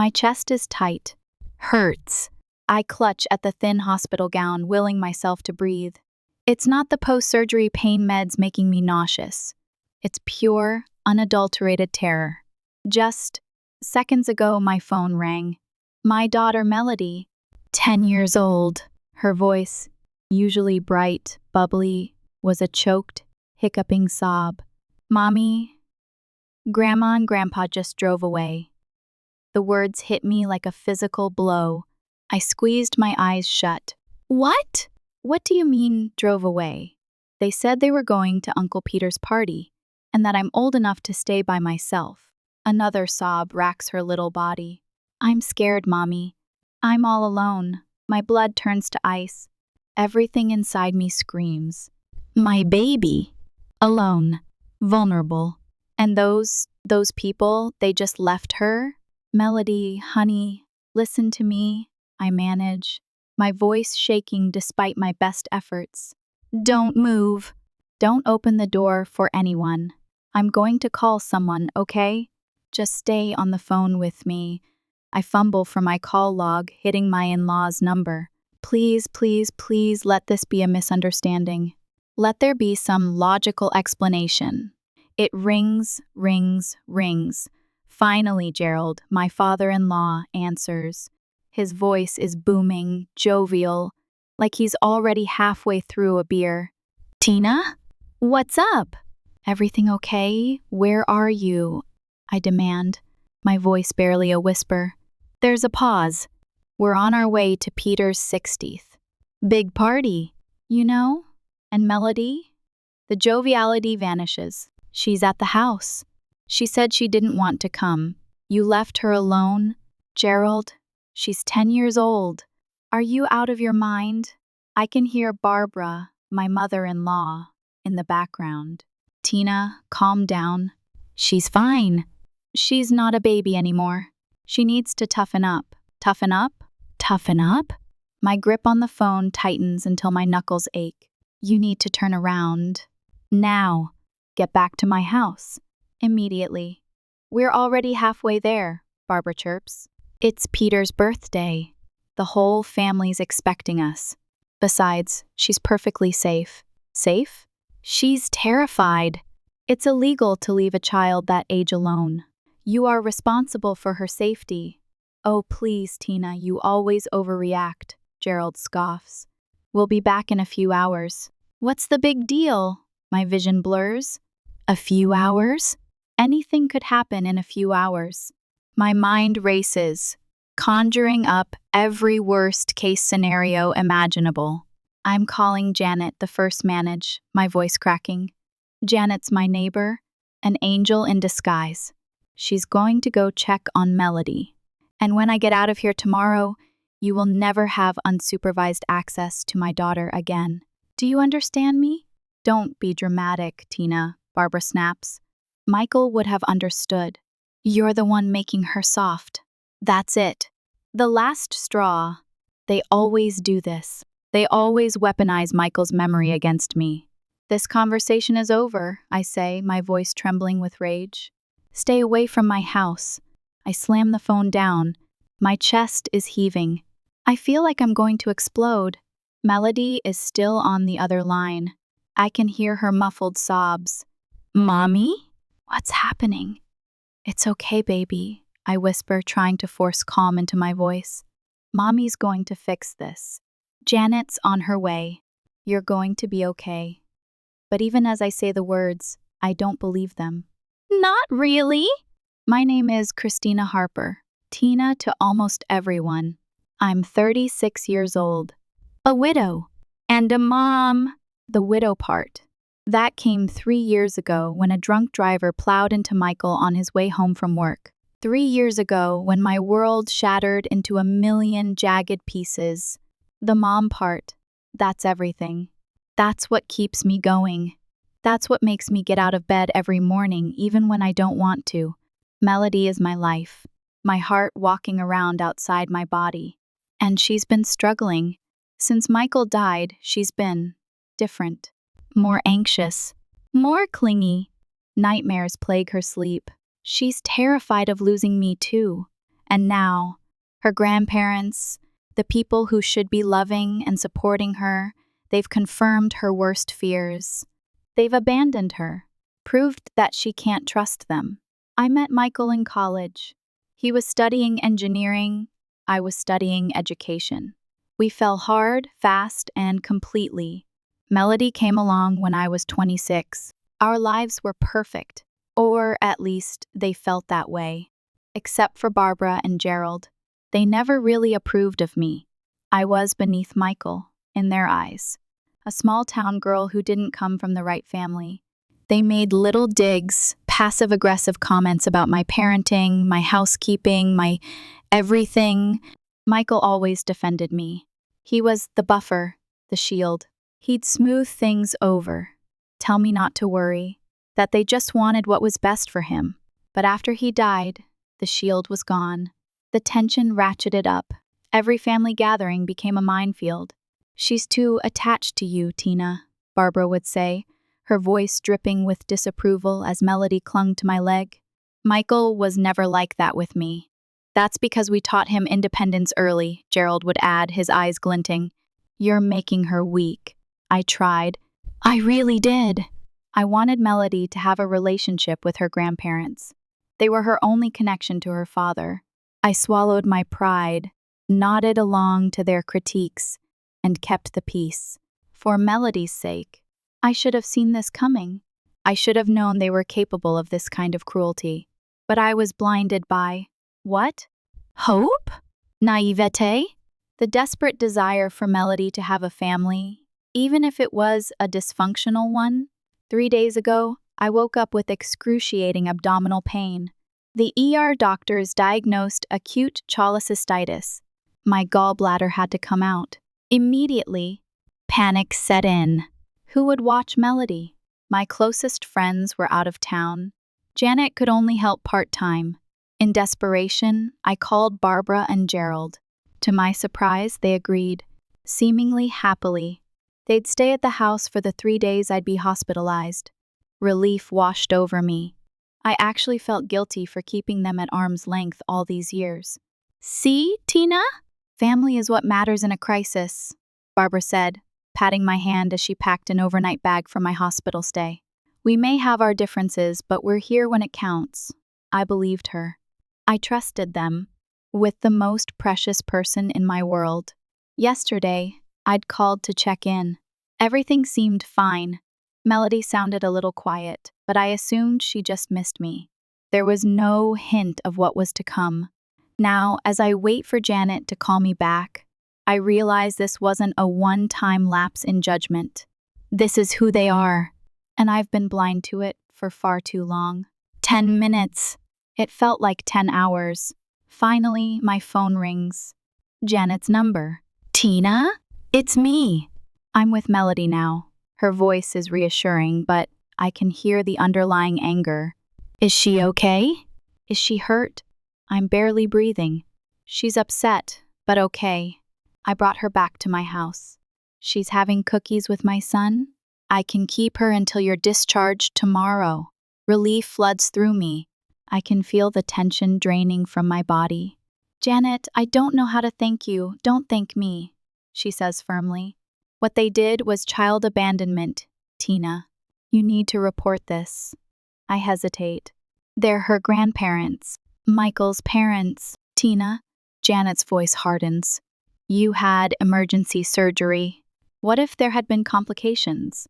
My chest is tight. Hurts. I clutch at the thin hospital gown, willing myself to breathe. It's not the post-surgery pain meds making me nauseous. It's pure, unadulterated terror. Just seconds ago, my phone rang. My daughter, Melody, 10 years old. Her voice, usually bright, bubbly, was a choked, hiccuping sob. Mommy, Grandma and Grandpa just drove away. The words hit me like a physical blow. I squeezed my eyes shut. What? What do you mean, drove away? They said they were going to Uncle Peter's party, and that I'm old enough to stay by myself. Another sob racks her little body. I'm scared, Mommy. I'm all alone. My blood turns to ice. Everything inside me screams. My baby. Alone. Vulnerable. And those people, they just left her? Melody, honey, listen to me. I manage, my voice shaking despite my best efforts. Don't move. Don't open the door for anyone. I'm going to call someone, okay? Just stay on the phone with me. I fumble for my call log, hitting my in-law's number. Please, please, please let this be a misunderstanding. Let there be some logical explanation. It rings, rings, rings. Finally, Gerald, my father-in-law, answers. His voice is booming, jovial, like he's already halfway through a beer. Tina? What's up? Everything okay? Where are you? I demand, my voice barely a whisper. There's a pause. We're on our way to Peter's 60th. Big party, you know? And Melody? The joviality vanishes. She's at the house. She said she didn't want to come. You left her alone? Gerald? She's 10 years old. Are you out of your mind? I can hear Barbara, my mother-in-law, in the background. Tina, calm down. She's fine. She's not a baby anymore. She needs to toughen up. Toughen up? Toughen up? My grip on the phone tightens until my knuckles ache. You need to turn around. Now. Get back to my house. Immediately. We're already halfway there, Barbara chirps. It's Peter's birthday. The whole family's expecting us. Besides, she's perfectly safe. Safe? She's terrified. It's illegal to leave a child that age alone. You are responsible for her safety. Oh, please, Tina, you always overreact, Gerald scoffs. We'll be back in a few hours. What's the big deal? My vision blurs. A few hours? Anything could happen in a few hours. My mind races, conjuring up every worst-case scenario imaginable. I'm calling Janet, the first manage, my voice cracking. Janet's my neighbor, an angel in disguise. She's going to go check on Melody. And when I get out of here tomorrow, you will never have unsupervised access to my daughter again. Do you understand me? Don't be dramatic, Tina, Barbara snaps. Michael would have understood. You're the one making her soft. That's it. The last straw. They always do this. They always weaponize Michael's memory against me. This conversation is over, I say, my voice trembling with rage. Stay away from my house. I slam the phone down. My chest is heaving. I feel like I'm going to explode. Melody is still on the other line. I can hear her muffled sobs. Mommy? What's happening? It's okay, baby, I whisper, trying to force calm into my voice. Mommy's going to fix this. Janet's on her way. You're going to be okay. But even as I say the words, I don't believe them. Not really. My name is Christina Harper, Tina to almost everyone. I'm 36 years old, a widow, and a mom. The widow part. That came 3 years ago when a drunk driver plowed into Michael on his way home from work. 3 years ago when my world shattered into a million jagged pieces. The mom part. That's everything. That's what keeps me going. That's what makes me get out of bed every morning, even when I don't want to. Melody is my life. My heart walking around outside my body. And she's been struggling. Since Michael died, she's been different. More anxious, more clingy. Nightmares plague her sleep. She's terrified of losing me too. And now, her grandparents, the people who should be loving and supporting her, they've confirmed her worst fears. They've abandoned her, proved that she can't trust them. I met Michael in college. He was studying engineering. I was studying education. We fell hard, fast, and completely. Melody came along when I was 26. Our lives were perfect, or at least they felt that way. Except for Barbara and Gerald. They never really approved of me. I was beneath Michael, in their eyes. A small-town girl who didn't come from the right family. They made little digs, passive-aggressive comments about my parenting, my housekeeping, my everything. Michael always defended me. He was the buffer, the shield. He'd smooth things over, tell me not to worry, that they just wanted what was best for him. But after he died, the shield was gone. The tension ratcheted up. Every family gathering became a minefield. "She's too attached to you, Tina," Barbara would say, her voice dripping with disapproval as Melody clung to my leg. Michael was never like that with me. "That's because we taught him independence early," Gerald would add, his eyes glinting. "You're making her weak." I tried. I really did. I wanted Melody to have a relationship with her grandparents. They were her only connection to her father. I swallowed my pride, nodded along to their critiques, and kept the peace. For Melody's sake, I should have seen this coming. I should have known they were capable of this kind of cruelty. But I was blinded by, what? Hope? Naivete? The desperate desire for Melody to have a family, even if it was a dysfunctional one. 3 days ago, I woke up with excruciating abdominal pain. The ER doctors diagnosed acute cholecystitis. My gallbladder had to come out. Immediately, panic set in. Who would watch Melody? My closest friends were out of town. Janet could only help part-time. In desperation, I called Barbara and Gerald. To my surprise, they agreed, seemingly happily. They'd stay at the house for the 3 days I'd be hospitalized. Relief washed over me. I actually felt guilty for keeping them at arm's length all these years. "See, Tina? Family is what matters in a crisis," Barbara said, patting my hand as she packed an overnight bag for my hospital stay. "We may have our differences, but we're here when it counts." I believed her. I trusted them, with the most precious person in my world. Yesterday, I'd called to check in. Everything seemed fine. Melody sounded a little quiet, but I assumed she just missed me. There was no hint of what was to come. Now, as I wait for Janet to call me back, I realize this wasn't a one-time lapse in judgment. This is who they are, and I've been blind to it for far too long. 10 minutes. It felt like 10 hours. Finally, my phone rings. Janet's number. "Tina? It's me." I'm with Melody now. Her voice is reassuring, but I can hear the underlying anger. "Is she okay? Is she hurt?" I'm barely breathing. "She's upset, but okay." I brought her back to my house. "She's having cookies with my son? I can keep her until you're discharged tomorrow." Relief floods through me. I can feel the tension draining from my body. "Janet, I don't know how to thank you. Don't thank me," she says firmly. "What they did was child abandonment, Tina. You need to report this." I hesitate. "They're her grandparents. Michael's parents, Tina." Janet's voice hardens. "You had emergency surgery. What if there had been complications?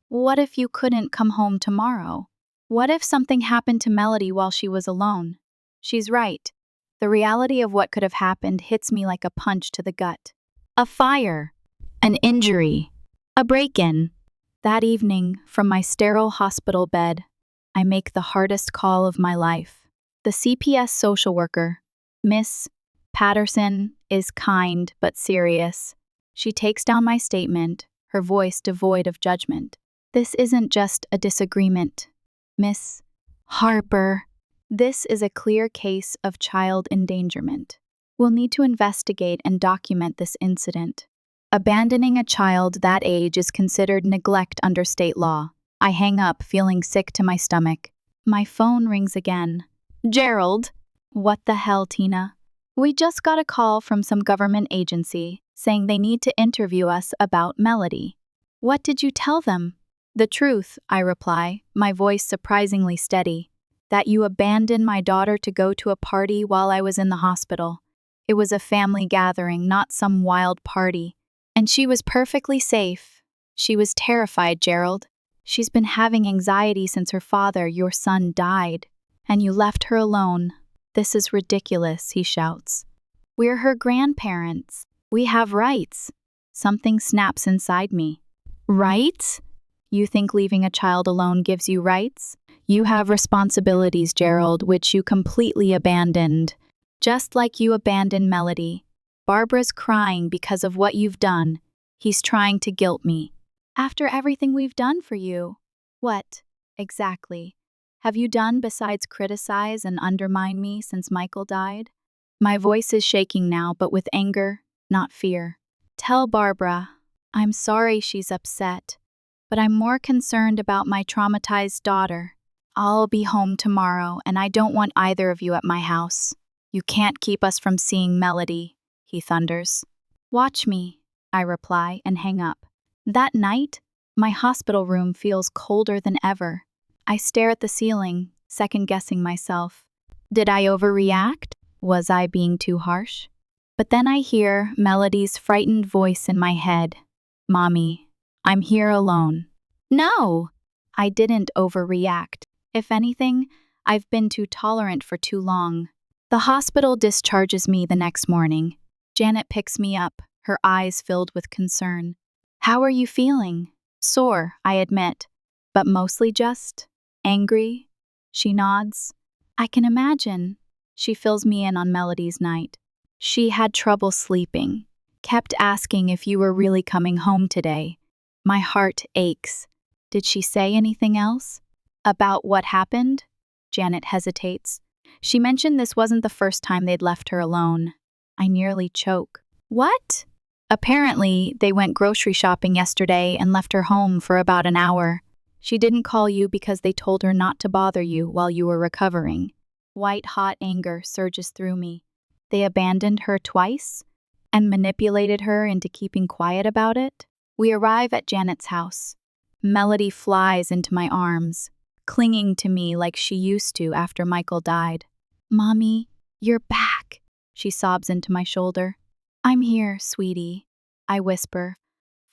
What if you couldn't come home tomorrow? What if something happened to Melody while she was alone?" She's right. The reality of what could have happened hits me like a punch to the gut. A fire. An injury. A break-in. That evening, from my sterile hospital bed, I make the hardest call of my life. The CPS social worker, Miss Patterson, is kind but serious. She takes down my statement, her voice devoid of judgment. "This isn't just a disagreement, Miss Harper. This is a clear case of child endangerment. We'll need to investigate and document this incident. Abandoning a child that age is considered neglect under state law." I hang up, feeling sick to my stomach. My phone rings again. "Gerald." "What the hell, Tina?" We just got a call from some government agency saying they need to interview us about Melody. What did you tell them? The truth, I reply, my voice surprisingly steady. That you abandoned my daughter to go to a party while I was in the hospital. It was a family gathering, not some wild party. And she was perfectly safe. She was terrified, Gerald. She's been having anxiety since her father, your son, died. And you left her alone. This is ridiculous, he shouts. We're her grandparents. We have rights. Something snaps inside me. Rights? You think leaving a child alone gives you rights? You have responsibilities, Gerald, which you completely abandoned. Just like you abandoned Melody. Barbara's crying because of what you've done. He's trying to guilt me. After everything we've done for you. What, exactly, have you done besides criticize and undermine me since Michael died? My voice is shaking now, but with anger, not fear. Tell Barbara, I'm sorry she's upset, but I'm more concerned about my traumatized daughter. I'll be home tomorrow, and I don't want either of you at my house. You can't keep us from seeing Melody, he thunders. Watch me, I reply and hang up. That night, my hospital room feels colder than ever. I stare at the ceiling, second-guessing myself. Did I overreact? Was I being too harsh? But then I hear Melody's frightened voice in my head. Mommy, I'm here alone. No! I didn't overreact. If anything, I've been too tolerant for too long. The hospital discharges me the next morning. Janet picks me up, her eyes filled with concern. How are you feeling? Sore, I admit, but mostly just angry. She nods. I can imagine. She fills me in on Melody's night. She had trouble sleeping, kept asking if you were really coming home today. My heart aches. Did she say anything else? About what happened? Janet hesitates. She mentioned this wasn't the first time they'd left her alone. I nearly choke. What? Apparently, they went grocery shopping yesterday and left her home for about an hour. She didn't call you because they told her not to bother you while you were recovering. White-hot anger surges through me. They abandoned her twice and manipulated her into keeping quiet about it? We arrive at Janet's house. Melody flies into my arms, clinging to me like she used to after Michael died. Mommy, you're back, she sobs into my shoulder. I'm here, sweetie, I whisper,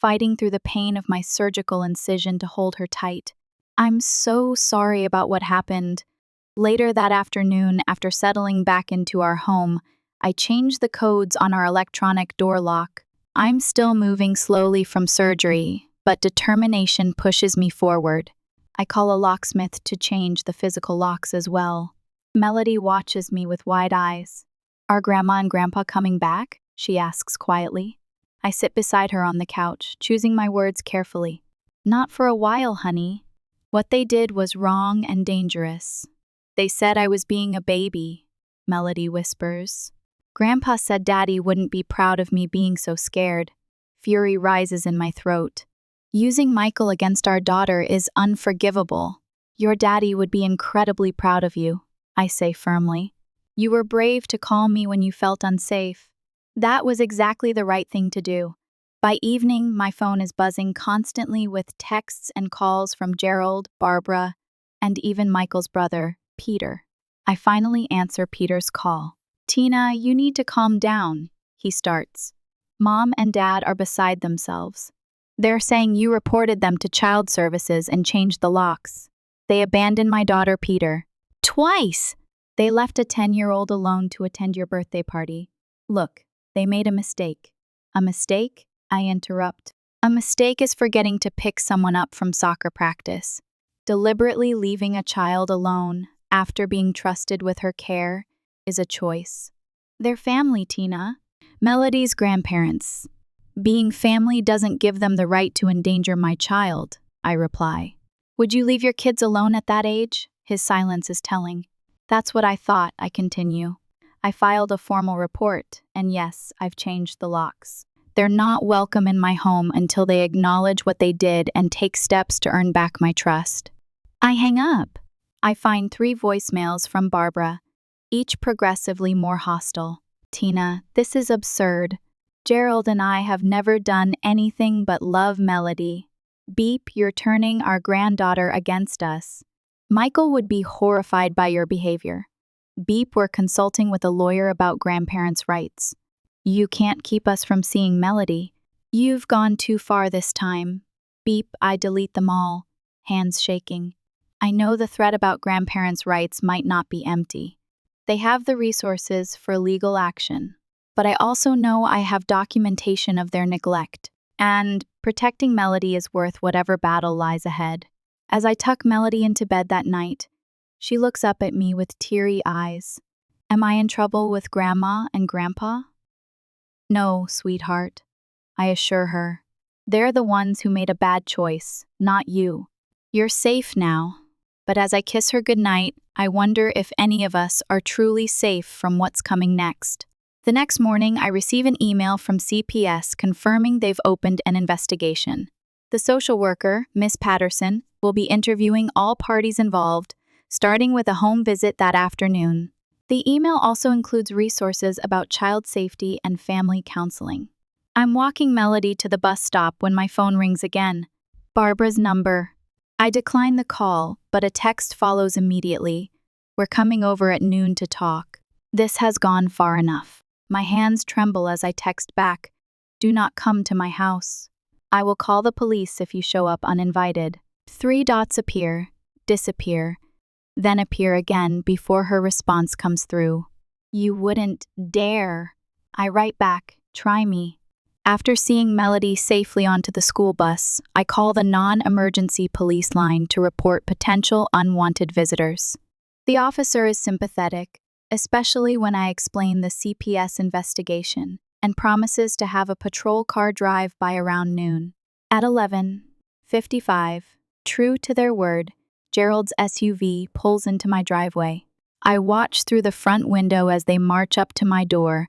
fighting through the pain of my surgical incision to hold her tight. I'm so sorry about what happened. Later that afternoon, after settling back into our home, I changed the codes on our electronic door lock. I'm still moving slowly from surgery, but determination pushes me forward. I call a locksmith to change the physical locks as well. Melody watches me with wide eyes. Are Grandma and Grandpa coming back? She asks quietly. I sit beside her on the couch, choosing my words carefully. Not for a while, honey. What they did was wrong and dangerous. They said I was being a baby, Melody whispers. Grandpa said Daddy wouldn't be proud of me being so scared. Fury rises in my throat. Using Michael against our daughter is unforgivable. Your daddy would be incredibly proud of you, I say firmly. You were brave to call me when you felt unsafe. That was exactly the right thing to do. By evening, my phone is buzzing constantly with texts and calls from Gerald, Barbara, and even Michael's brother, Peter. I finally answer Peter's call. Tina, you need to calm down, he starts. Mom and Dad are beside themselves. They're saying you reported them to child services and changed the locks. They abandoned my daughter, Peter. Twice! They left a 10-year-old alone to attend your birthday party. Look, they made a mistake. A mistake? I interrupt. A mistake is forgetting to pick someone up from soccer practice. Deliberately leaving a child alone after being trusted with her care is a choice. They're family, Tina. Melody's grandparents. Being family doesn't give them the right to endanger my child, I reply. Would you leave your kids alone at that age? His silence is telling. That's what I thought, I continue. I filed a formal report, and yes, I've changed the locks. They're not welcome in my home until they acknowledge what they did and take steps to earn back my trust. I hang up. I find 3 voicemails from Barbara, each progressively more hostile. Tina, this is absurd. Gerald and I have never done anything but love Melody. Beep, you're turning our granddaughter against us. Michael would be horrified by your behavior. Beep, we're consulting with a lawyer about grandparents' rights. You can't keep us from seeing Melody. You've gone too far this time. Beep, I delete them all, hands shaking. I know the threat about grandparents' rights might not be empty. They have the resources for legal action. But I also know I have documentation of their neglect, and protecting Melody is worth whatever battle lies ahead. As I tuck Melody into bed that night, she looks up at me with teary eyes. Am I in trouble with Grandma and Grandpa? No, sweetheart, I assure her. They're the ones who made a bad choice, not you. You're safe now. But as I kiss her goodnight, I wonder if any of us are truly safe from what's coming next. The next morning, I receive an email from CPS confirming they've opened an investigation. The social worker, Miss Patterson, will be interviewing all parties involved, starting with a home visit that afternoon. The email also includes resources about child safety and family counseling. I'm walking Melody to the bus stop when my phone rings again. Barbara's number. I decline the call, but a text follows immediately. We're coming over at noon to talk. This has gone far enough. My hands tremble as I text back. Do not come to my house. I will call the police if you show up uninvited. 3 dots appear, disappear, then appear again before her response comes through. You wouldn't dare. I write back, try me. After seeing Melody safely onto the school bus, I call the non-emergency police line to report potential unwanted visitors. The officer is sympathetic, especially when I explain the CPS investigation, and promises to have a patrol car drive by around noon. At 11:55, true to their word, Gerald's SUV pulls into my driveway. I watch through the front window as they march up to my door,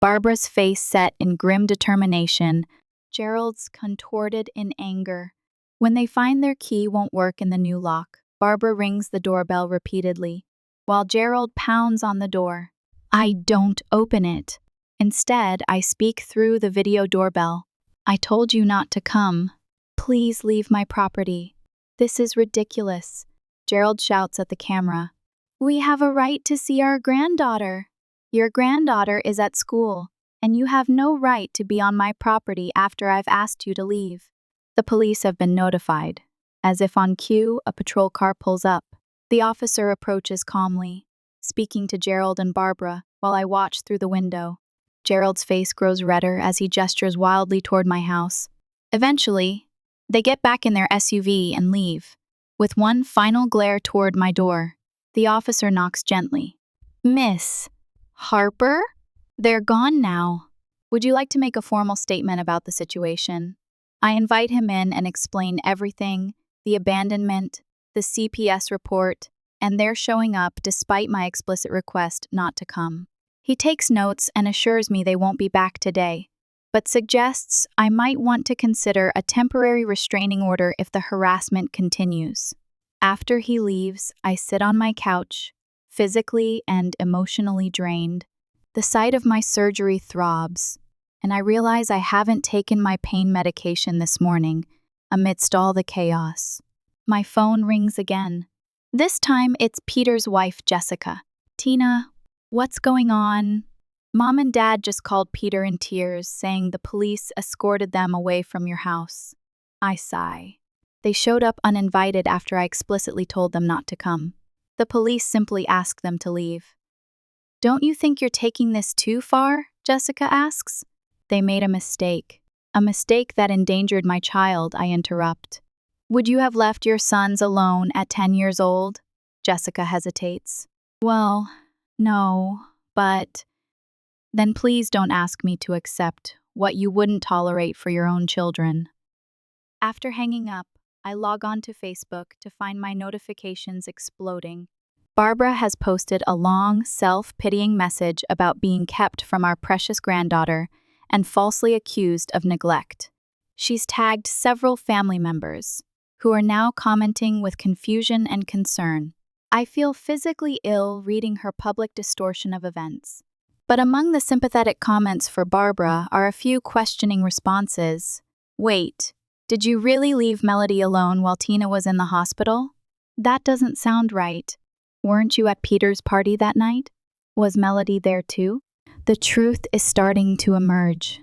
Barbara's face set in grim determination, Gerald's contorted in anger. When they find their key won't work in the new lock, Barbara rings the doorbell repeatedly, while Gerald pounds on the door. I don't open it. Instead, I speak through the video doorbell. I told you not to come. Please leave my property. This is ridiculous. Gerald shouts at the camera. We have a right to see our granddaughter. Your granddaughter is at school, and you have no right to be on my property after I've asked you to leave. The police have been notified. As if on cue, a patrol car pulls up. The officer approaches calmly, speaking to Gerald and Barbara while I watch through the window. Gerald's face grows redder as he gestures wildly toward my house. Eventually, they get back in their SUV and leave. With one final glare toward my door, the officer knocks gently. Miss Harper? They're gone now. Would you like to make a formal statement about the situation? I invite him in and explain everything, the abandonment, the CPS report, and their showing up despite my explicit request not to come. He takes notes and assures me they won't be back today, but suggests I might want to consider a temporary restraining order if the harassment continues. After he leaves, I sit on my couch, physically and emotionally drained. The sight of my surgery throbs, and I realize I haven't taken my pain medication this morning amidst all the chaos. My phone rings again. This time it's Peter's wife, Jessica. Tina, what's going on? Mom and Dad just called Peter in tears, saying the police escorted them away from your house. I sigh. They showed up uninvited after I explicitly told them not to come. The police simply asked them to leave. Don't you think you're taking this too far? Jessica asks. They made a mistake that endangered my child, I interrupt. Would you have left your sons alone at 10 years old? Jessica hesitates. Well, no, but... Then please don't ask me to accept what you wouldn't tolerate for your own children. After hanging up, I log on to Facebook to find my notifications exploding. Barbara has posted a long, self-pitying message about being kept from our precious granddaughter and falsely accused of neglect. She's tagged several family members, who are now commenting with confusion and concern. I feel physically ill reading her public distortion of events. But among the sympathetic comments for Barbara are a few questioning responses. Wait, did you really leave Melody alone while Tina was in the hospital? That doesn't sound right. Weren't you at Peter's party that night? Was Melody there too? The truth is starting to emerge.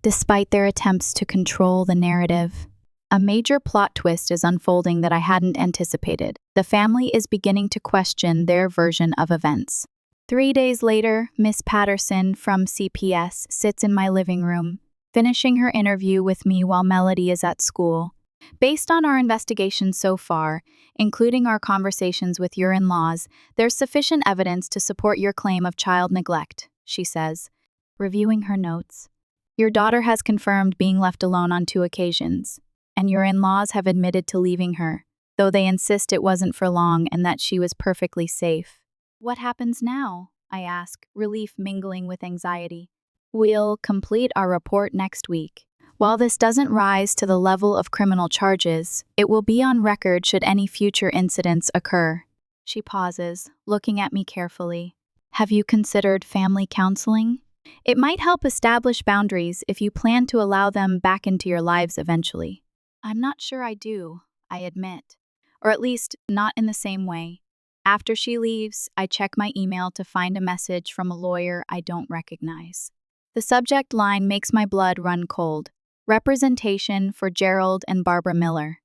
Despite their attempts to control the narrative, a major plot twist is unfolding that I hadn't anticipated. The family is beginning to question their version of events. 3 days later, Miss Patterson from CPS sits in my living room, finishing her interview with me while Melody is at school. Based on our investigation so far, including our conversations with your in-laws, there's sufficient evidence to support your claim of child neglect, she says, reviewing her notes. Your daughter has confirmed being left alone on 2 occasions, and your in-laws have admitted to leaving her, though they insist it wasn't for long and that she was perfectly safe. What happens now? I ask, relief mingling with anxiety. We'll complete our report next week. While this doesn't rise to the level of criminal charges, it will be on record should any future incidents occur. She pauses, looking at me carefully. Have you considered family counseling? It might help establish boundaries if you plan to allow them back into your lives eventually. I'm not sure I do, I admit. Or at least not in the same way. After she leaves, I check my email to find a message from a lawyer I don't recognize. The subject line makes my blood run cold. Representation for Gerald and Barbara Miller.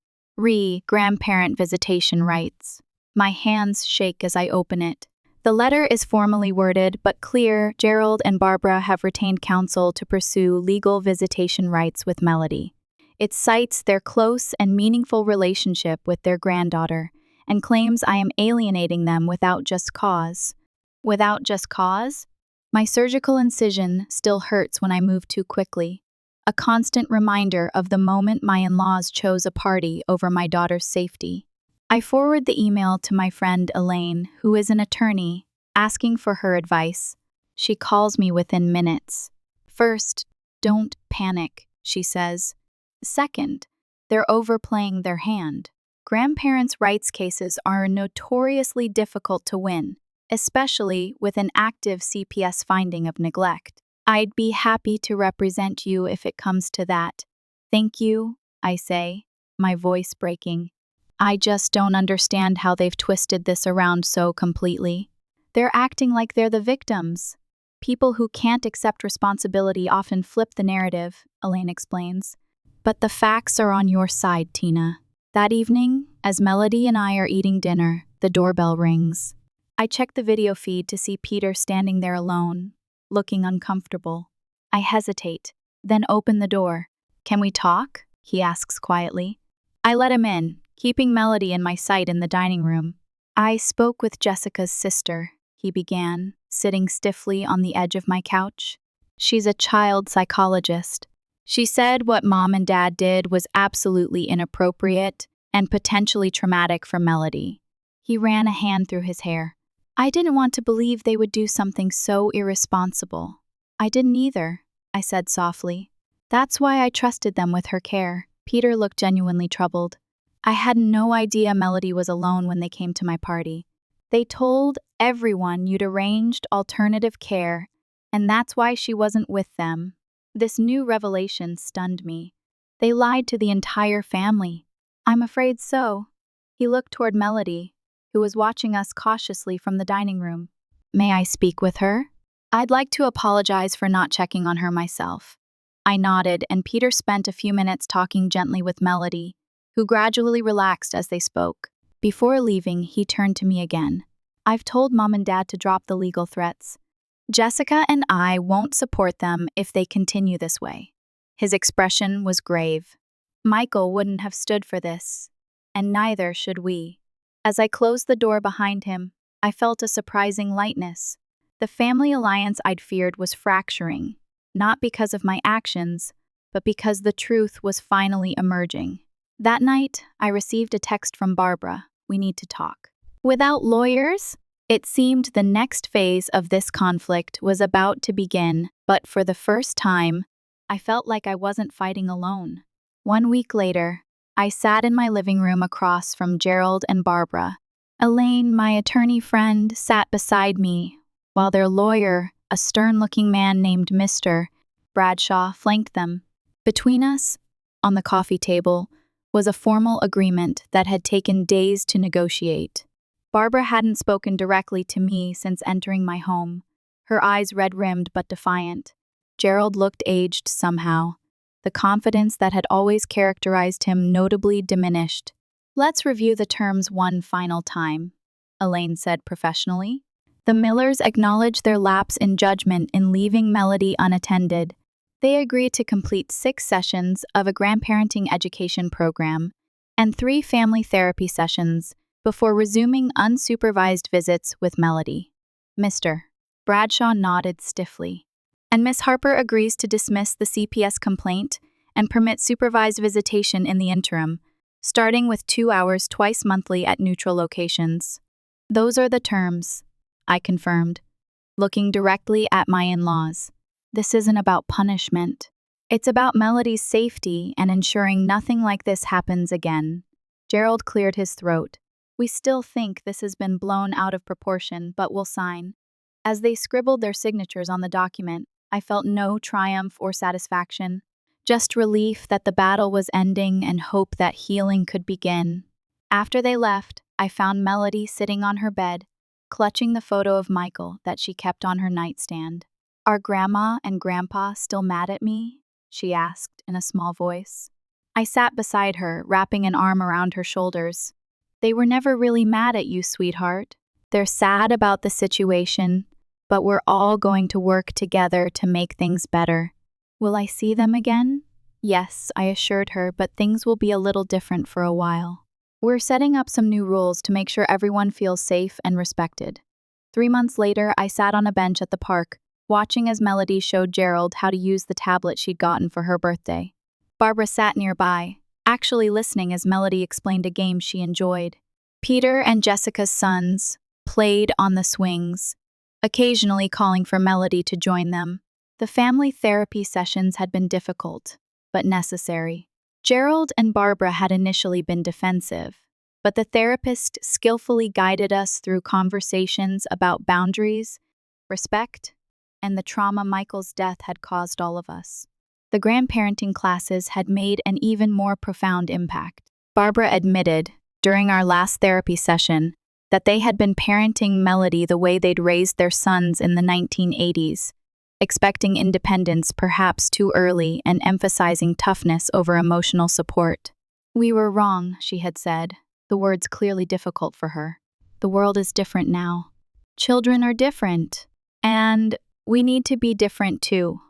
Grandparent visitation rights. My hands shake as I open it. The letter is formally worded, but clear. Gerald and Barbara have retained counsel to pursue legal visitation rights with Melody. It cites their close and meaningful relationship with their granddaughter and claims I am alienating them without just cause. Without just cause? My surgical incision still hurts when I move too quickly. A constant reminder of the moment my in-laws chose a party over my daughter's safety. I forward the email to my friend Elaine, who is an attorney, asking for her advice. She calls me within minutes. First, don't panic, she says. Second, they're overplaying their hand. Grandparents' rights cases are notoriously difficult to win, especially with an active CPS finding of neglect. I'd be happy to represent you if it comes to that. Thank you, I say, my voice breaking. I just don't understand how they've twisted this around so completely. They're acting like they're the victims. People who can't accept responsibility often flip the narrative, Elaine explains. But the facts are on your side, Tina. That evening, as Melody and I are eating dinner, the doorbell rings. I check the video feed to see Peter standing there alone, looking uncomfortable. I hesitate, then open the door. Can we talk? He asks quietly. I let him in, keeping Melody in my sight in the dining room. I spoke with Jessica's sister, he began, sitting stiffly on the edge of my couch. She's a child psychologist. She said what Mom and Dad did was absolutely inappropriate and potentially traumatic for Melody. He ran a hand through his hair. I didn't want to believe they would do something so irresponsible. I didn't either, I said softly. That's why I trusted them with her care. Peter looked genuinely troubled. I had no idea Melody was alone when they came to my party. They told everyone you'd arranged alternative care, and that's why she wasn't with them. This new revelation stunned me. They lied to the entire family. I'm afraid so. He looked toward Melody, who was watching us cautiously from the dining room. May I speak with her? I'd like to apologize for not checking on her myself. I nodded, and Peter spent a few minutes talking gently with Melody, who gradually relaxed as they spoke. Before leaving, he turned to me again. I've told Mom and Dad to drop the legal threats. Jessica and I won't support them if they continue this way. His expression was grave. Michael wouldn't have stood for this, and neither should we. As I closed the door behind him, I felt a surprising lightness. The family alliance I'd feared was fracturing, not because of my actions, but because the truth was finally emerging. That night, I received a text from Barbara. We need to talk. Without lawyers, it seemed the next phase of this conflict was about to begin, but for the first time, I felt like I wasn't fighting alone. 1 week later, I sat in my living room across from Gerald and Barbara. Elaine, my attorney friend, sat beside me, while their lawyer, A stern-looking man named Mr. Bradshaw flanked them. Between us, on the coffee table, was a formal agreement that had taken days to negotiate. Barbara hadn't spoken directly to me since entering my home, her eyes red-rimmed but defiant. Gerald looked aged somehow. The confidence that had always characterized him notably diminished. "Let's review the terms one final time," Elaine said professionally. The Millers acknowledged their lapse in judgment in leaving Melody unattended. They agreed to complete 6 sessions of a grandparenting education program and 3 family therapy sessions before resuming unsupervised visits with Melody. Mr. Bradshaw nodded stiffly. "And Miss Harper agrees to dismiss the CPS complaint and permit supervised visitation in the interim, starting with 2 hours twice monthly at neutral locations." "Those are the terms," I confirmed, looking directly at my in-laws. "This isn't about punishment. It's about Melody's safety and ensuring nothing like this happens again." Gerald cleared his throat. "We still think this has been blown out of proportion, but we'll sign." As they scribbled their signatures on the document, I felt no triumph or satisfaction, just relief that the battle was ending and hope that healing could begin. After they left, I found Melody sitting on her bed, clutching the photo of Michael that she kept on her nightstand. "Are Grandma and Grandpa still mad at me?" she asked in a small voice. I sat beside her, wrapping an arm around her shoulders. "They were never really mad at you, sweetheart. They're sad about the situation, but we're all going to work together to make things better." "Will I see them again?" "Yes," I assured her, "but things will be a little different for a while. We're setting up some new rules to make sure everyone feels safe and respected." 3 months later, I sat on a bench at the park, watching as Melody showed Gerald how to use the tablet she'd gotten for her birthday. Barbara sat nearby, actually listening as Melody explained a game she enjoyed. Peter and Jessica's sons played on the swings, occasionally calling for Melody to join them. The family therapy sessions had been difficult, but necessary. Gerald and Barbara had initially been defensive, but the therapist skillfully guided us through conversations about boundaries, respect, and the trauma Michael's death had caused all of us. The grandparenting classes had made an even more profound impact. Barbara admitted, during our last therapy session, that they had been parenting Melody the way they'd raised their sons in the 1980s, expecting independence perhaps too early and emphasizing toughness over emotional support. "We were wrong," she had said, the words clearly difficult for her. "The world is different now. Children are different, and we need to be different too."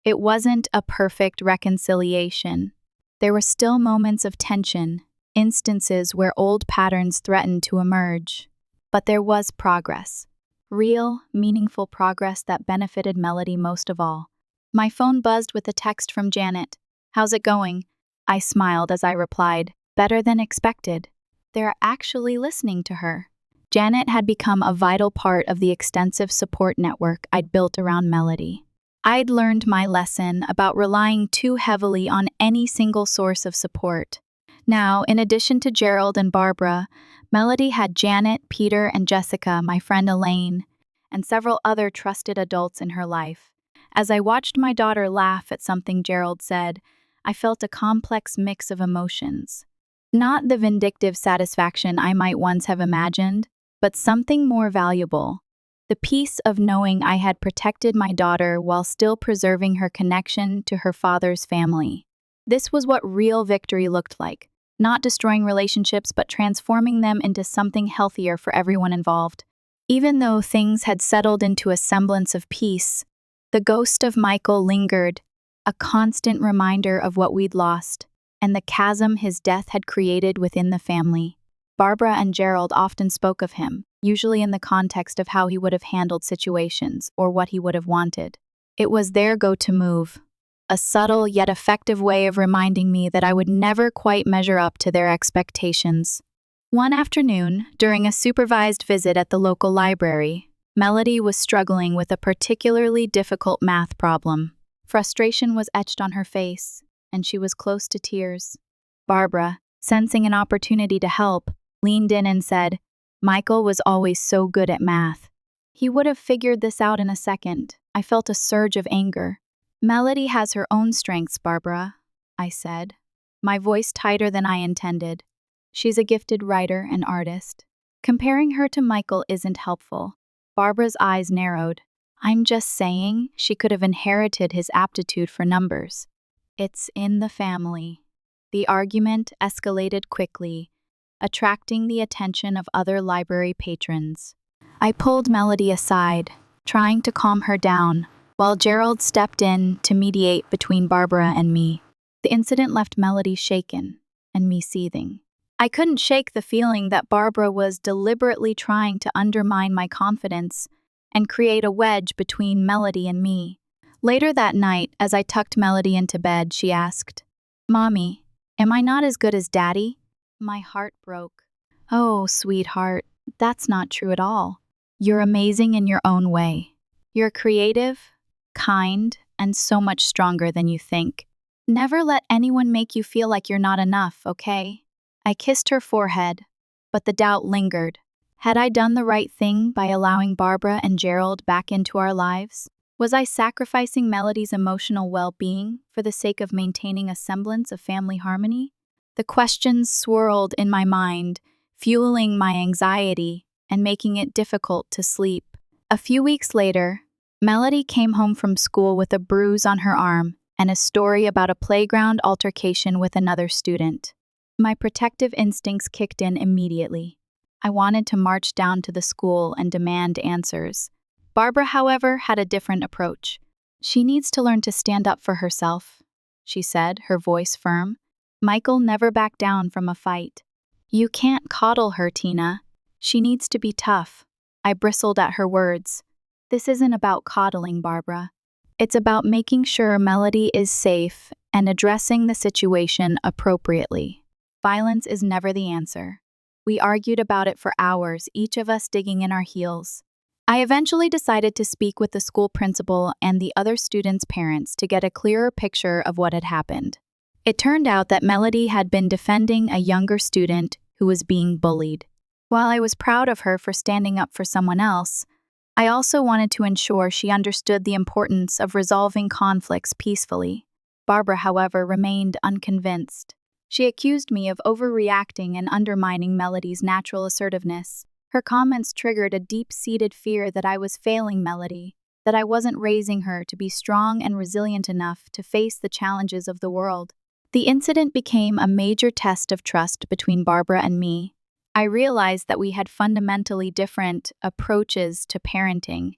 It wasn't a perfect reconciliation. There were still moments of tension, instances where old patterns threatened to emerge. But there was progress. Real, meaningful progress that benefited Melody most of all. My phone buzzed with a text from Janet. "How's it going?" I smiled as I replied, "Better than expected." They're actually listening to her. Janet had become a vital part of the extensive support network I'd built around Melody. I'd learned my lesson about relying too heavily on any single source of support. Now, in addition to Gerald and Barbara, Melody had Janet, Peter, and Jessica, my friend Elaine, and several other trusted adults in her life. As I watched my daughter laugh at something Gerald said, I felt a complex mix of emotions. Not the vindictive satisfaction I might once have imagined, but something more valuable. The peace of knowing I had protected my daughter while still preserving her connection to her father's family. This was what real victory looked like. Not destroying relationships, but transforming them into something healthier for everyone involved. Even though things had settled into a semblance of peace, the ghost of Michael lingered, a constant reminder of what we'd lost, and the chasm his death had created within the family. Barbara and Gerald often spoke of him, usually in the context of how he would have handled situations or what he would have wanted. It was their go-to move. A subtle yet effective way of reminding me that I would never quite measure up to their expectations. One afternoon, during a supervised visit at the local library, Melody was struggling with a particularly difficult math problem. Frustration was etched on her face, and she was close to tears. Barbara, sensing an opportunity to help, leaned in and said, "Michael was always so good at math. He would have figured this out in a second." I felt a surge of anger. Melody has her own strengths, Barbara, I said, my voice tighter than I intended. She's a gifted writer and artist. Comparing her to Michael isn't helpful. Barbara's eyes narrowed. I'm just saying she could have inherited his aptitude for numbers. It's in the family. The argument escalated quickly, attracting the attention of other library patrons. I pulled Melody aside, trying to calm her down, while Gerald stepped in to mediate between Barbara and me. The incident left Melody shaken and me seething. I couldn't shake the feeling that Barbara was deliberately trying to undermine my confidence and create a wedge between Melody and me. Later that night, as I tucked Melody into bed, she asked, "Mommy, am I not as good as Daddy?" My heart broke. Oh, sweetheart, that's not true at all. You're amazing in your own way. You're creative, kind, and so much stronger than you think. Never let anyone make you feel like you're not enough, okay? I kissed her forehead, but the doubt lingered. Had I done the right thing by allowing Barbara and Gerald back into our lives? Was I sacrificing Melody's emotional well-being for the sake of maintaining a semblance of family harmony? The questions swirled in my mind, fueling my anxiety and making it difficult to sleep. A few weeks later, Melody came home from school with a bruise on her arm and a story about a playground altercation with another student. My protective instincts kicked in immediately. I wanted to march down to the school and demand answers. Barbara, however, had a different approach. She needs to learn to stand up for herself, she said, her voice firm. Michael never backed down from a fight. You can't coddle her, Tina. She needs to be tough. I bristled at her words. This isn't about coddling, Barbara. It's about making sure Melody is safe and addressing the situation appropriately. Violence is never the answer. We argued about it for hours, each of us digging in our heels. I eventually decided to speak with the school principal and the other students' parents to get a clearer picture of what had happened. It turned out that Melody had been defending a younger student who was being bullied. While I was proud of her for standing up for someone else, I also wanted to ensure she understood the importance of resolving conflicts peacefully. Barbara, however, remained unconvinced. She accused me of overreacting and undermining Melody's natural assertiveness. Her comments triggered a deep-seated fear that I was failing Melody, that I wasn't raising her to be strong and resilient enough to face the challenges of the world. The incident became a major test of trust between Barbara and me. I realized that we had fundamentally different approaches to parenting,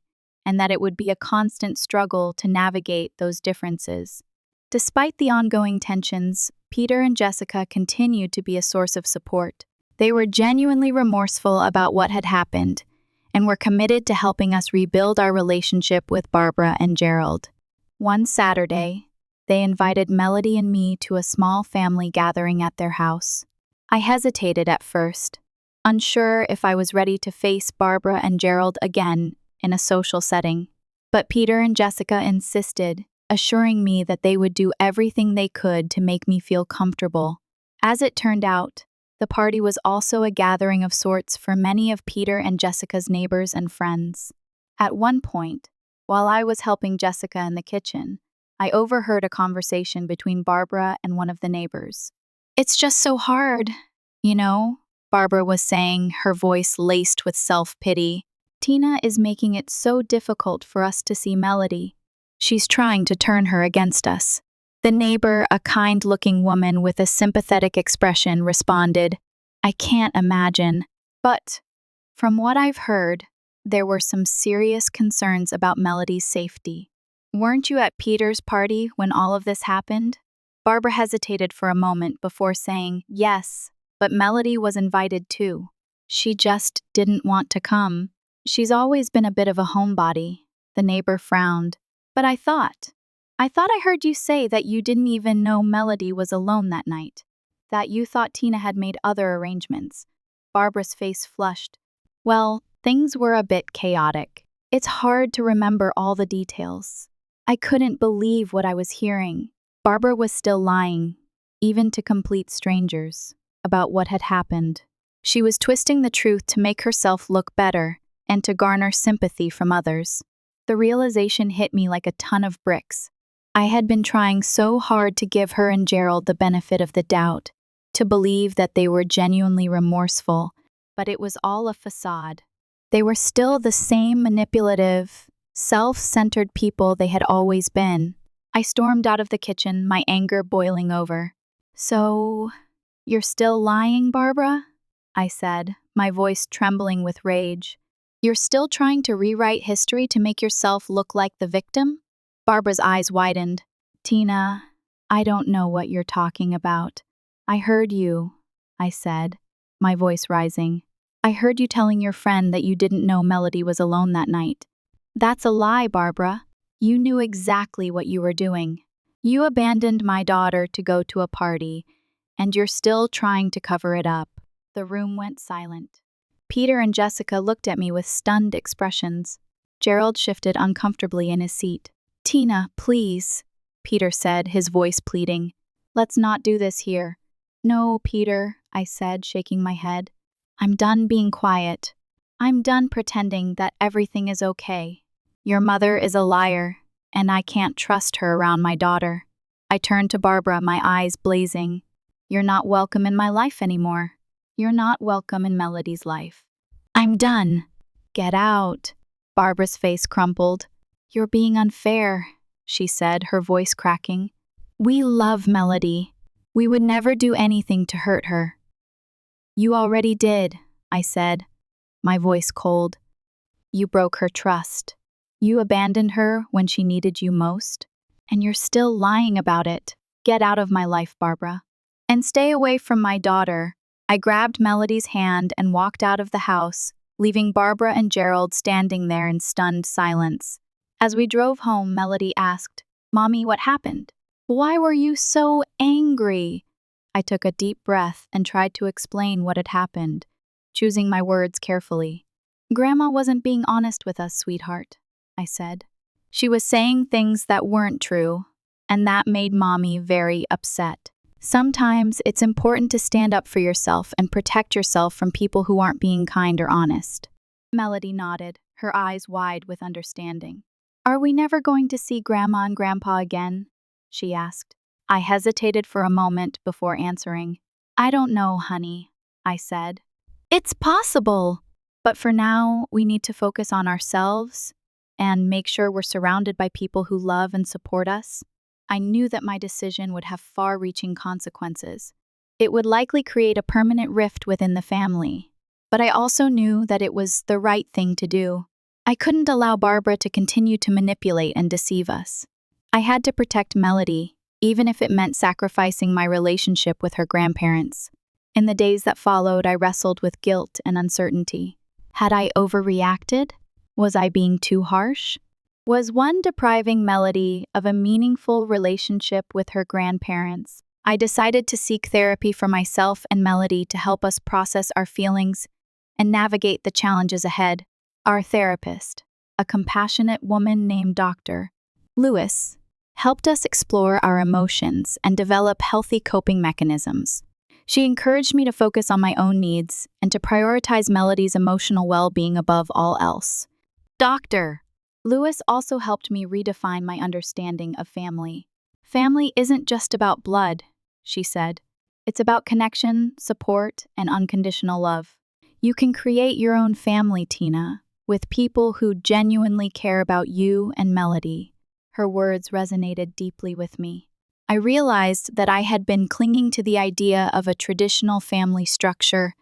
and that it would be a constant struggle to navigate those differences. Despite the ongoing tensions, Peter and Jessica continued to be a source of support. They were genuinely remorseful about what had happened, and were committed to helping us rebuild our relationship with Barbara and Gerald. One Saturday, they invited Melody and me to a small family gathering at their house. I hesitated at first, unsure if I was ready to face Barbara and Gerald again in a social setting. But Peter and Jessica insisted, assuring me that they would do everything they could to make me feel comfortable. As it turned out, the party was also a gathering of sorts for many of Peter and Jessica's neighbors and friends. At one point, while I was helping Jessica in the kitchen, I overheard a conversation between Barbara and one of the neighbors. "It's just so hard, you know," Barbara was saying, her voice laced with self-pity. "Tina is making it so difficult for us to see Melody. She's trying to turn her against us." The neighbor, a kind-looking woman with a sympathetic expression, responded, "I can't imagine. But from what I've heard, there were some serious concerns about Melody's safety. Weren't you at Peter's party when all of this happened?" Barbara hesitated for a moment before saying, "Yes, but Melody was invited too. She just didn't want to come. She's always been a bit of a homebody." The neighbor frowned. "But I thought I heard you say that you didn't even know Melody was alone that night, that you thought Tina had made other arrangements." Barbara's face flushed. "Well, things were a bit chaotic. It's hard to remember all the details." I couldn't believe what I was hearing. Barbara was still lying, even to complete strangers, about what had happened. She was twisting the truth to make herself look better and to garner sympathy from others. The realization hit me like a ton of bricks. I had been trying so hard to give her and Gerald the benefit of the doubt, to believe that they were genuinely remorseful, but it was all a facade. They were still the same manipulative, self-centered people they had always been. I stormed out of the kitchen, my anger boiling over. "So, you're still lying, Barbara?" I said, my voice trembling with rage. "You're still trying to rewrite history to make yourself look like the victim?" Barbara's eyes widened. "Tina, I don't know what you're talking about. I heard you," I said, my voice rising. "I heard you telling your friend that you didn't know Melody was alone that night." "That's a lie, Barbara. You knew exactly what you were doing. You abandoned my daughter to go to a party, and you're still trying to cover it up." The room went silent. Peter and Jessica looked at me with stunned expressions. Gerald shifted uncomfortably in his seat. "Tina, please," Peter said, his voice pleading. "Let's not do this here." "No, Peter," I said, shaking my head. "I'm done being quiet. I'm done pretending that everything is okay. Your mother is a liar, and I can't trust her around my daughter." I turned to Barbara, my eyes blazing. "You're not welcome in my life anymore. You're not welcome in Melody's life. I'm done." "Get out." Barbara's face crumpled. "You're being unfair," she said, her voice cracking. "We love Melody. We would never do anything to hurt her." "You already did," I said, my voice cold. "You broke her trust. You abandoned her when she needed you most, and you're still lying about it. Get out of my life, Barbara. And stay away from my daughter." I grabbed Melody's hand and walked out of the house, leaving Barbara and Gerald standing there in stunned silence. As we drove home, Melody asked, "Mommy, what happened? Why were you so angry?" I took a deep breath and tried to explain what had happened, choosing my words carefully. "Grandma wasn't being honest with us, sweetheart," I said. "She was saying things that weren't true, and that made Mommy very upset. Sometimes it's important to stand up for yourself and protect yourself from people who aren't being kind or honest." Melody nodded, her eyes wide with understanding. "Are we never going to see Grandma and Grandpa again?" she asked. I hesitated for a moment before answering. "I don't know, honey," I said. "It's possible, but for now, we need to focus on ourselves and make sure we're surrounded by people who love and support us." I knew that my decision would have far-reaching consequences. It would likely create a permanent rift within the family, but I also knew that it was the right thing to do. I couldn't allow Barbara to continue to manipulate and deceive us. I had to protect Melody, even if it meant sacrificing my relationship with her grandparents. In the days that followed, I wrestled with guilt and uncertainty. Had I overreacted? Was I being too harsh? Was one depriving Melody of a meaningful relationship with her grandparents? I decided to seek therapy for myself and Melody to help us process our feelings and navigate the challenges ahead. Our therapist, a compassionate woman named Dr. Lewis, helped us explore our emotions and develop healthy coping mechanisms. She encouraged me to focus on my own needs and to prioritize Melody's emotional well-being above all else. Dr. Lewis also helped me redefine my understanding of family. "Family isn't just about blood," she said. "It's about connection, support, and unconditional love. You can create your own family, Tina, with people who genuinely care about you and Melody." Her words resonated deeply with me. I realized that I had been clinging to the idea of a traditional family structure,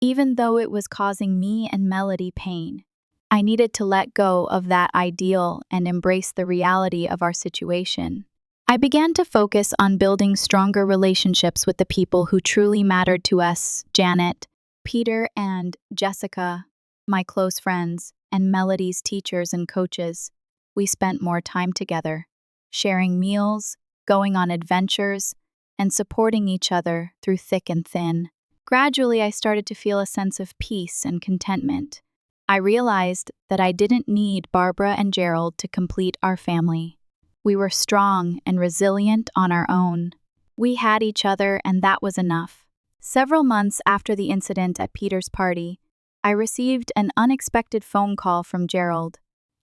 even though it was causing me and Melody pain. I needed to let go of that ideal and embrace the reality of our situation. I began to focus on building stronger relationships with the people who truly mattered to us: Janet, Peter, and Jessica, my close friends, and Melody's teachers and coaches. We spent more time together, sharing meals, going on adventures, and supporting each other through thick and thin. Gradually, I started to feel a sense of peace and contentment. I realized that I didn't need Barbara and Gerald to complete our family. We were strong and resilient on our own. We had each other, and that was enough. Several months after the incident at Peter's party, I received an unexpected phone call from Gerald.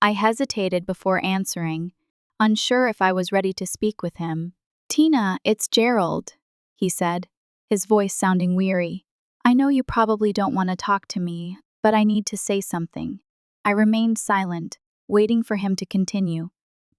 I hesitated before answering, unsure if I was ready to speak with him. "Tina, it's Gerald," he said, his voice sounding weary. "I know you probably don't want to talk to me, but I need to say something." I remained silent, waiting for him to continue.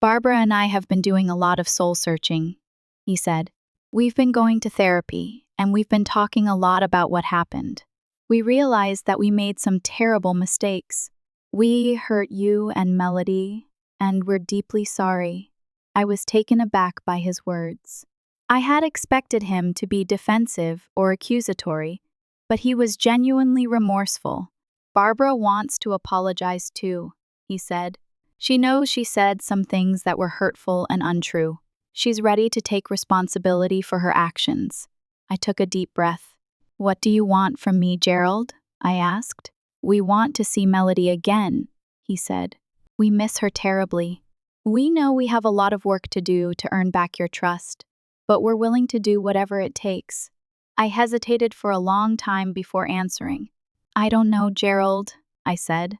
"Barbara and I have been doing a lot of soul searching," he said. "We've been going to therapy, and we've been talking a lot about what happened. We realized that we made some terrible mistakes. We hurt you and Melody, and we're deeply sorry." I was taken aback by his words. I had expected him to be defensive or accusatory, but he was genuinely remorseful. "Barbara wants to apologize too," he said. "She knows she said some things that were hurtful and untrue. She's ready to take responsibility for her actions." I took a deep breath. "What do you want from me, Gerald?" I asked. "We want to see Melody again," he said. "We miss her terribly. We know we have a lot of work to do to earn back your trust, but we're willing to do whatever it takes." I hesitated for a long time before answering. "I don't know, Gerald," I said.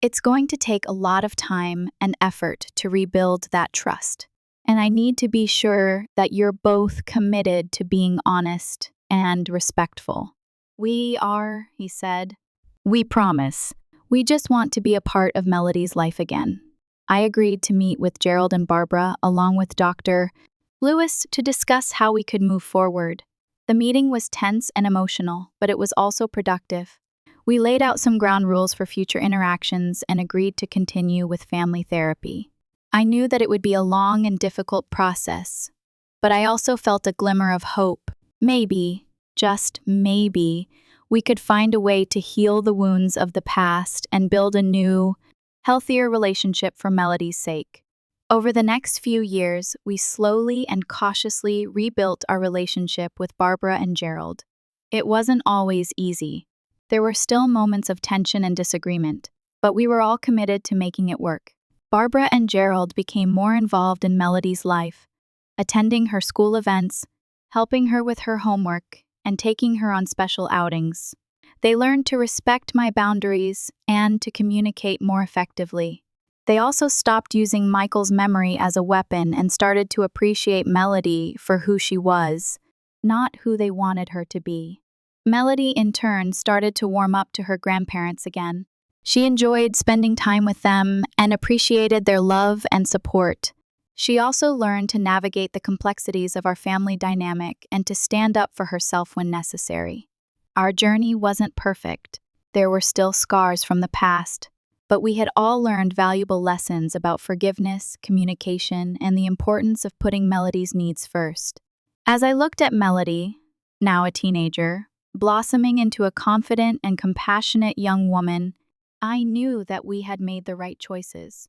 "It's going to take a lot of time and effort to rebuild that trust, and I need to be sure that you're both committed to being honest and respectful." "We are," he said. "We promise. We just want to be a part of Melody's life again." I agreed to meet with Gerald and Barbara along with Dr. Lewis to discuss how we could move forward. The meeting was tense and emotional, but it was also productive. We laid out some ground rules for future interactions and agreed to continue with family therapy. I knew that it would be a long and difficult process, but I also felt a glimmer of hope. Maybe, just maybe, we could find a way to heal the wounds of the past and build a new, healthier relationship for Melody's sake. Over the next few years, we slowly and cautiously rebuilt our relationship with Barbara and Gerald. It wasn't always easy. There were still moments of tension and disagreement, but we were all committed to making it work. Barbara and Gerald became more involved in Melody's life, attending her school events, helping her with her homework, and taking her on special outings. They learned to respect my boundaries and to communicate more effectively. They also stopped using Michael's memory as a weapon and started to appreciate Melody for who she was, not who they wanted her to be. Melody, in turn, started to warm up to her grandparents again. She enjoyed spending time with them and appreciated their love and support. She also learned to navigate the complexities of our family dynamic and to stand up for herself when necessary. Our journey wasn't perfect. There were still scars from the past, but we had all learned valuable lessons about forgiveness, communication, and the importance of putting Melody's needs first. As I looked at Melody, now a teenager, blossoming into a confident and compassionate young woman, I knew that we had made the right choices.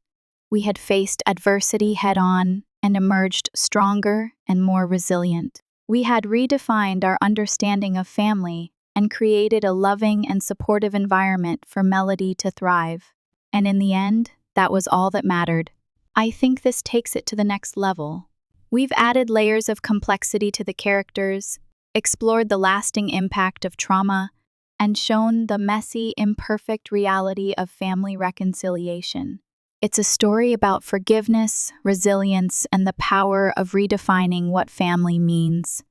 We had faced adversity head-on and emerged stronger and more resilient. We had redefined our understanding of family and created a loving and supportive environment for Melody to thrive. And in the end, that was all that mattered. I think this takes it to the next level. We've added layers of complexity to the characters, explored the lasting impact of trauma, and shown the messy, imperfect reality of family reconciliation. It's a story about forgiveness, resilience, and the power of redefining what family means.